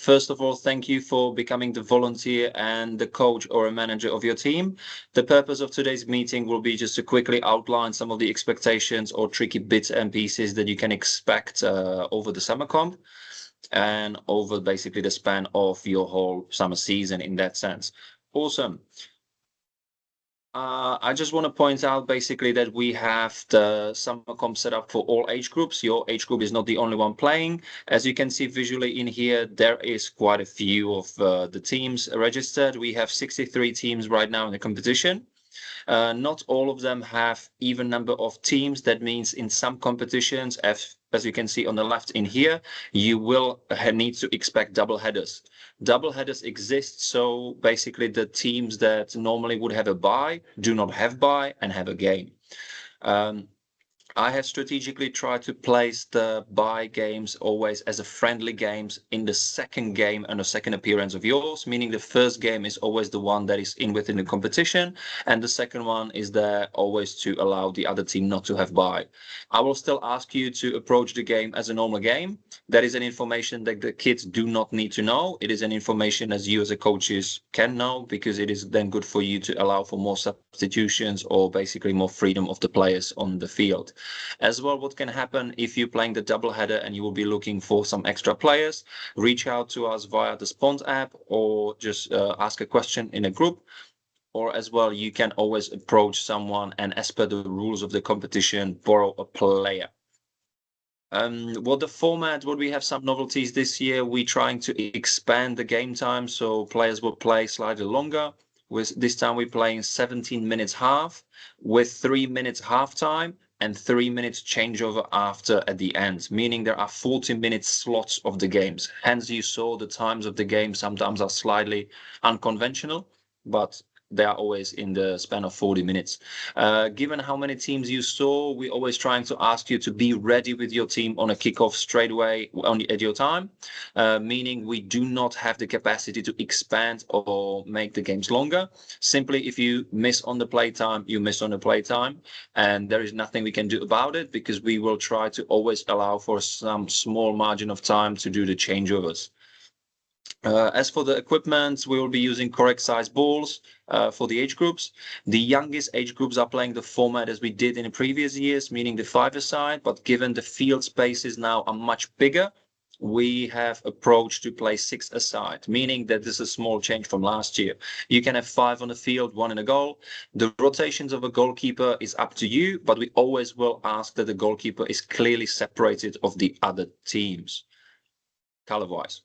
First of all, thank you for becoming the volunteer and the coach or a manager of your team. The purpose of today's meeting will be just to quickly outline some of the expectations or tricky bits and pieces that you can expect over the summer comp and over basically the span of your whole summer season in that sense. Awesome. I just want to point out basically that we have the summer comp set up for all age groups. Your age group is not the only one playing. As you can see visually in here, there is quite a few of the teams registered. We have 63 teams right now in the competition. Not all of them have even number of teams. That means in some competitions, as you can see on the left in here, you will need to expect double headers. Double headers exist, so basically the teams that normally would have a bye do not have bye and have a game. I have strategically tried to place the bye games always as a friendly games in the second game and the second appearance of yours, meaning the first game is always the one that is in within the competition, and the second one is there always to allow the other team not to have bye. I will still ask you to approach the game as a normal game. That is an information that the kids do not need to know. It is an information as you as a coaches can know, because it is then good for you to allow for more substitutions or basically more freedom of the players on the field. As well, what can happen if you're playing the double header and you will be looking for some extra players, reach out to us via the Spont app or just ask a question in a group. Or as well, you can always approach someone and, as per the rules of the competition, borrow a player. What we have some novelties this year. We're trying to expand the game time, so players will play slightly longer. With this time we're playing 17 minutes half with 3 minutes half time and 3 minutes changeover after at the end, meaning there are 40-minute slots of the games. Hence you saw the times of the game sometimes are slightly unconventional, but they are always in the span of 40 minutes. Given how many teams you saw, we're always trying to ask you to be ready with your team on a kickoff straight away at your time, meaning we do not have the capacity to expand or make the games longer. Simply, if you miss on the playtime, you miss on the playtime, and there is nothing we can do about it, because we will try to always allow for some small margin of time to do the changeovers. As for the equipment, we will be using correct size balls for the age groups. The youngest age groups are playing the format as we did in the previous years, meaning the 5-a-side, but given the field spaces now are much bigger, we have approached to play 6-a-side, meaning that this is a small change from last year. You can have 5 on the field, 1 in a goal. The rotations of a goalkeeper is up to you, but we always will ask that the goalkeeper is clearly separated of the other teams, color-wise.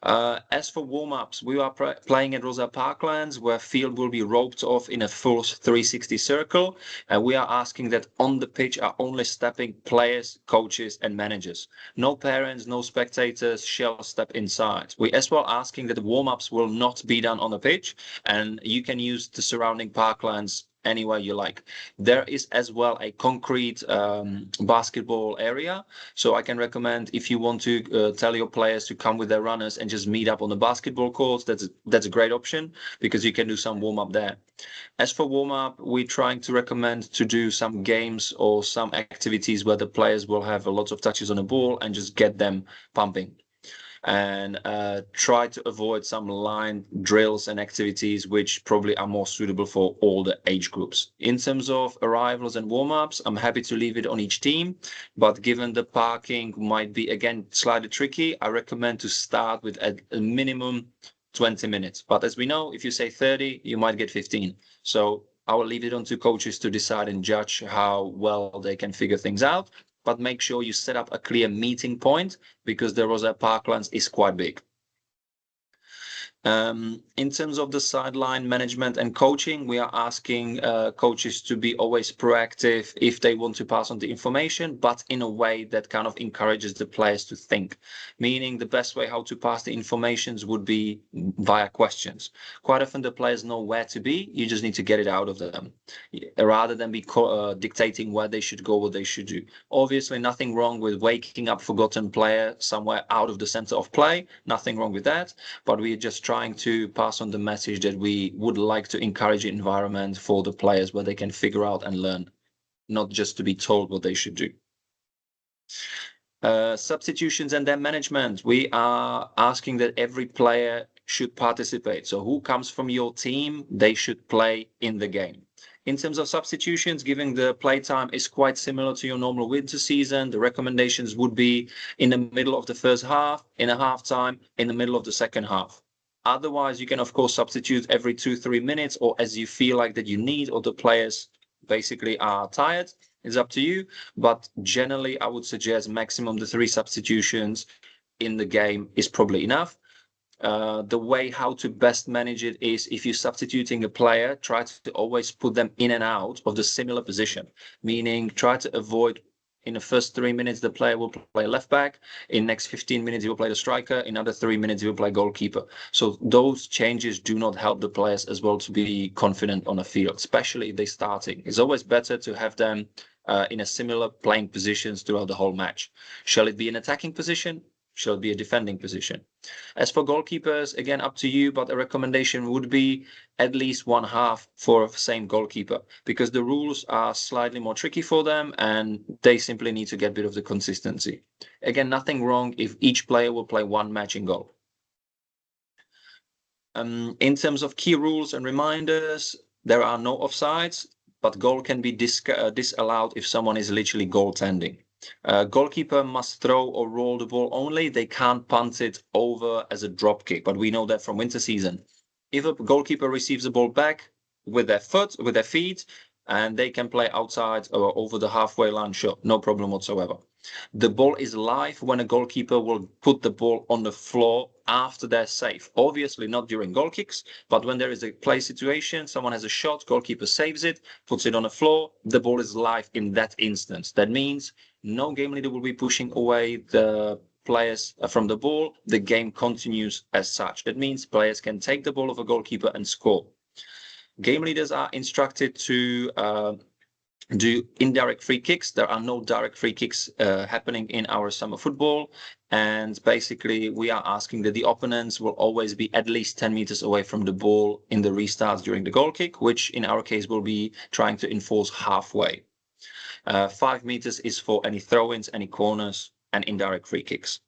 As for warm-ups, we are playing at Rosa Parklands, where field will be roped off in a full 360 circle, and we are asking that on the pitch are only stepping players, coaches and managers. No parents, no spectators shall step inside. We as well asking that the warm-ups will not be done on the pitch, and you can use the surrounding parklands anywhere you like. There is as well a concrete basketball area, so I can recommend, if you want to tell your players to come with their runners and just meet up on the basketball courts, that's a great option, because you can do some warm-up there. As for warm-up, we're trying to recommend to do some games or some activities where the players will have a lot of touches on the ball and just get them pumping, and try to avoid some line drills and activities which probably are more suitable for all the age groups. In terms of arrivals and warm-ups, I'm happy to leave it on each team, but given the parking might be again slightly tricky, I recommend to start with a minimum 20 minutes. But as we know, if you say 30, you might get 15. So I will leave it on to coaches to decide and judge how well they can figure things out. But make sure you set up a clear meeting point, because the Rosa Parklands is quite big. In terms of the sideline management and coaching, we are asking coaches to be always proactive if they want to pass on the information, but in a way that kind of encourages the players to think. Meaning the best way how to pass the informations would be via questions. Quite often the players know where to be, you just need to get it out of them, rather than be dictating where they should go, what they should do. Obviously nothing wrong with waking up forgotten player somewhere out of the center of play, nothing wrong with that, but we are just trying to pass on the message that we would like to encourage an environment for the players where they can figure out and learn, not just to be told what they should do. Substitutions and their management. We are asking that every player should participate. So who comes from your team, they should play in the game. In terms of substitutions, giving the playtime is quite similar to your normal winter season. The recommendations would be in the middle of the first half, in a half time, in the middle of the second half. Otherwise, you can, of course, substitute every 2-3 minutes or as you feel like that you need, or the players basically are tired. It's up to you. But generally, I would suggest maximum the 3 substitutions in the game is probably enough. The way how to best manage it is if you're substituting a player, try to always put them in and out of the similar position, meaning try to avoid in the first 3 minutes, the player will play left back. In next 15 minutes, he will play the striker. In another 3 minutes, he will play goalkeeper. So those changes do not help the players as well to be confident on the field, especially if they're starting. It's always better to have them in a similar playing positions throughout the whole match. Shall it be an attacking position? Shall it be a defending position? As for goalkeepers, again, up to you, but a recommendation would be at least one half for the same goalkeeper, because the rules are slightly more tricky for them and they simply need to get a bit of the consistency. Again, nothing wrong if each player will play one match in goal. In terms of key rules and reminders, there are no offsides, but goal can be disallowed if someone is literally goaltending. Goalkeeper must throw or roll the ball only. They can't punt it over as a drop kick, but we know that from winter season. If a goalkeeper receives the ball back with their feet, and they can play outside or over the halfway line, sure, no problem whatsoever. The ball is live when a goalkeeper will put the ball on the floor after their save. Obviously not during goal kicks, but when there is a play situation, someone has a shot, goalkeeper saves it, puts it on the floor, the ball is live in that instance. That means no game leader will be pushing away the players from the ball. The game continues as such. That means players can take the ball of a goalkeeper and score. Game leaders are instructed to do indirect free kicks. There are no direct free kicks happening in our summer football. And basically, we are asking that the opponents will always be at least 10 meters away from the ball in the restarts during the goal kick, which in our case will be trying to enforce halfway. 5 meters is for any throw-ins, any corners, and indirect free kicks.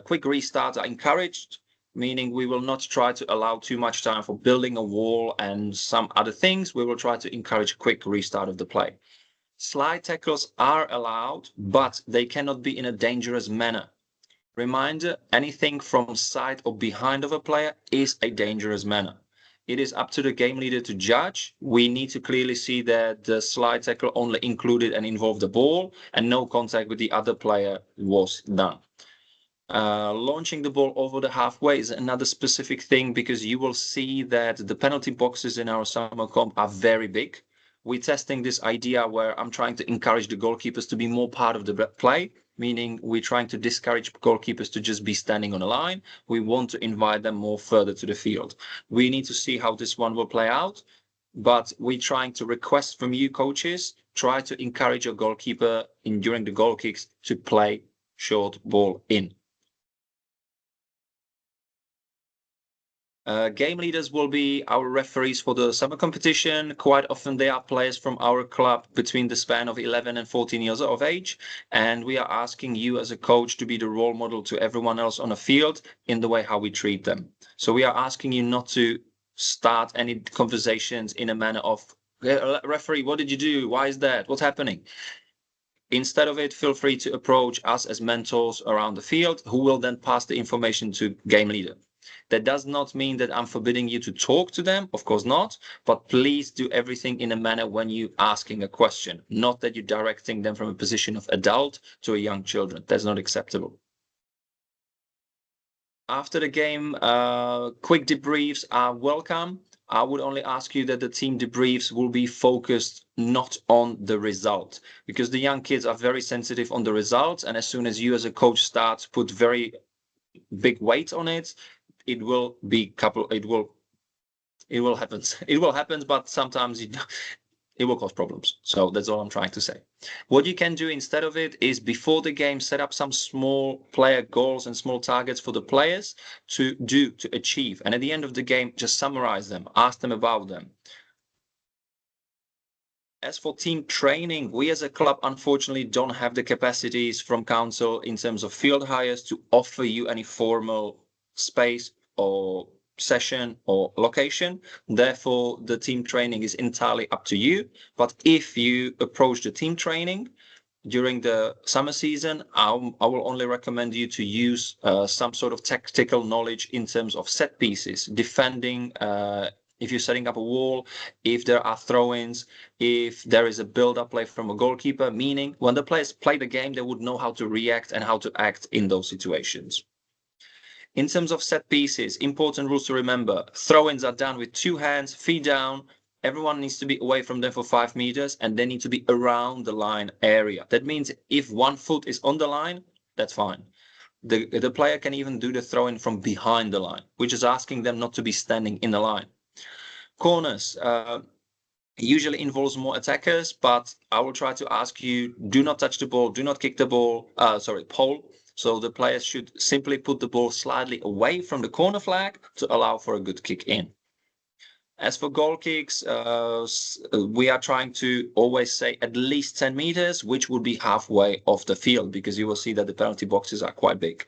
Quick restarts are encouraged, meaning we will not try to allow too much time for building a wall and some other things. We will try to encourage a quick restart of the play. Slide tackles are allowed, but they cannot be in a dangerous manner. Reminder, anything from side or behind of a player is a dangerous manner. It is up to the game leader to judge. We need to clearly see that the slide tackle only included and involved the ball and no contact with the other player was done. Launching the ball over the halfway is another specific thing, because you will see that the penalty boxes in our summer comp are very big. We're testing this idea where I'm trying to encourage the goalkeepers to be more part of the play, meaning we're trying to discourage goalkeepers to just be standing on a line. We want to invite them more further to the field. We need to see how this one will play out, but we're trying to request from you coaches, try to encourage your goalkeeper during the goal kicks to play short ball in. Game leaders will be our referees for the summer competition. Quite often they are players from our club between the span of 11 and 14 years of age. And we are asking you as a coach to be the role model to everyone else on the field in the way how we treat them. So we are asking you not to start any conversations in a manner of, referee, what did you do? Why is that? What's happening? Instead of it, feel free to approach us as mentors around the field, who will then pass the information to game leader. That does not mean that I'm forbidding you to talk to them, of course not, but please do everything in a manner when you're asking a question, not that you're directing them from a position of adult to a young children. That's not acceptable. After the game, quick debriefs are welcome. I would only ask you that the team debriefs will be focused not on the result, because the young kids are very sensitive on the results, and as soon as you as a coach start to put very big weight on it, it will happen, but sometimes it will cause problems. So that's all I'm trying to say. What you can do instead of it is, before the game, set up some small player goals and small targets for the players to achieve. And at the end of the game, just summarize them, ask them about them. As for team training, we as a club unfortunately don't have the capacities from council in terms of field hires to offer you any formal space or session or location. Therefore, the team training is entirely up to you. But if you approach the team training during the summer season, I will only recommend you to use some sort of tactical knowledge in terms of set pieces, defending, if you're setting up a wall, if there are throw-ins, if there is a build-up play from a goalkeeper, meaning when the players play the game, they would know how to react and how to act in those situations. In terms of set pieces, important rules to remember. Throw-ins are done with 2 hands, feet down. Everyone needs to be away from them for 5 meters, and they need to be around the line area. That means if 1 foot is on the line, that's fine. The player can even do the throw-in from behind the line, which is asking them not to be standing in the line. Corners usually involves more attackers, but I will try to ask you, do not touch the ball, do not kick the ball, pole. So the players should simply put the ball slightly away from the corner flag to allow for a good kick in. As for goal kicks, we are trying to always say at least 10 meters, which would be halfway off the field, because you will see that the penalty boxes are quite big.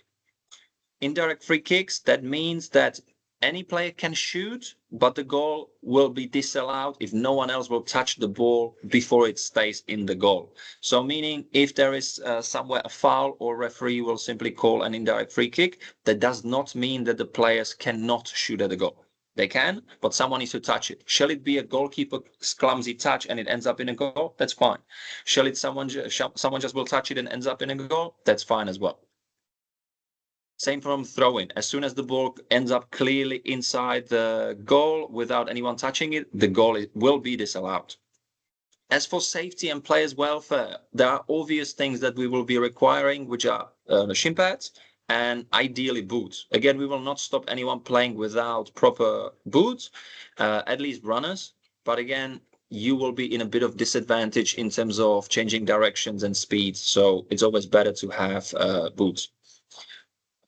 Indirect free kicks, that means that any player can shoot, but the goal will be disallowed if no one else will touch the ball before it stays in the goal. So meaning if there is somewhere a foul, or referee will simply call an indirect free kick, that does not mean that the players cannot shoot at the goal. They can, but someone needs to touch it. Shall it be a goalkeeper's clumsy touch and it ends up in a goal? That's fine. Shall it someone just will touch it and ends up in a goal? That's fine as well. Same from throwing. As soon as the ball ends up clearly inside the goal without anyone touching it, the goal will be disallowed. As for safety and players' welfare, there are obvious things that we will be requiring, which are shin pads and ideally boots. Again, we will not stop anyone playing without proper boots, at least runners. But again, you will be in a bit of disadvantage in terms of changing directions and speed. So it's always better to have boots.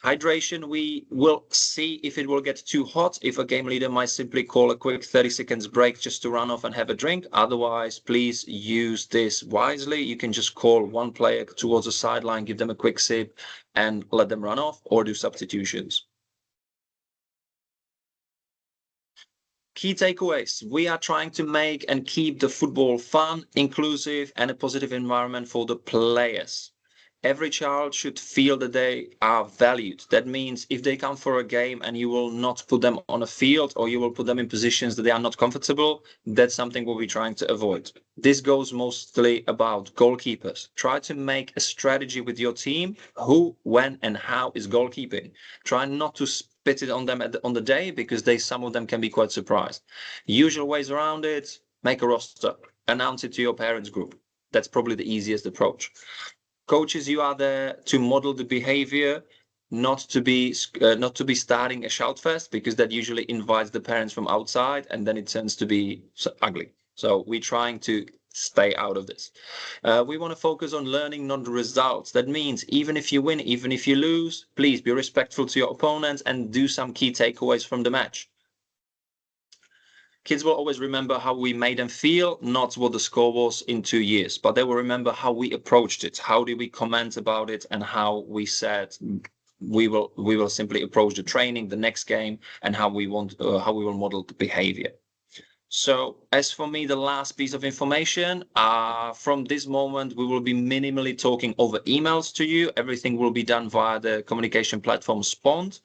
Hydration, we will see if it will get too hot. If a game leader might simply call a quick 30 seconds break just to run off and have a drink. Otherwise, please use this wisely. You can just call one player towards the sideline, give them a quick sip and let them run off, or do substitutions. Key takeaways. We are trying to make and keep the football fun, inclusive, and a positive environment for the players. Every child should feel that they are valued. That means if they come for a game and you will not put them on a field, or you will put them in positions that they are not comfortable, that's something we'll be trying to avoid. This goes mostly about goalkeepers. Try to make a strategy with your team, who, when, and how is goalkeeping. Try not to spit it on them on the day, because some of them can be quite surprised. Usual ways around it: make a roster, announce it to your parents group. That's probably the easiest approach. Coaches, you are there to model the behavior, not to be starting a shout fest, because that usually invites the parents from outside and then it tends to be ugly. So we're trying to stay out of this. We want to focus on learning, not the results. That means even if you win, even if you lose, please be respectful to your opponents and do some key takeaways from the match. Kids will always remember how we made them feel, not what the score was in 2 years, but they will remember how we approached it, how did we comment about it, and how we said we will simply approach the training, the next game, and how we will model the behavior. So as for me, the last piece of information, from this moment, we will be minimally talking over emails to you. Everything will be done via the communication platform Spond.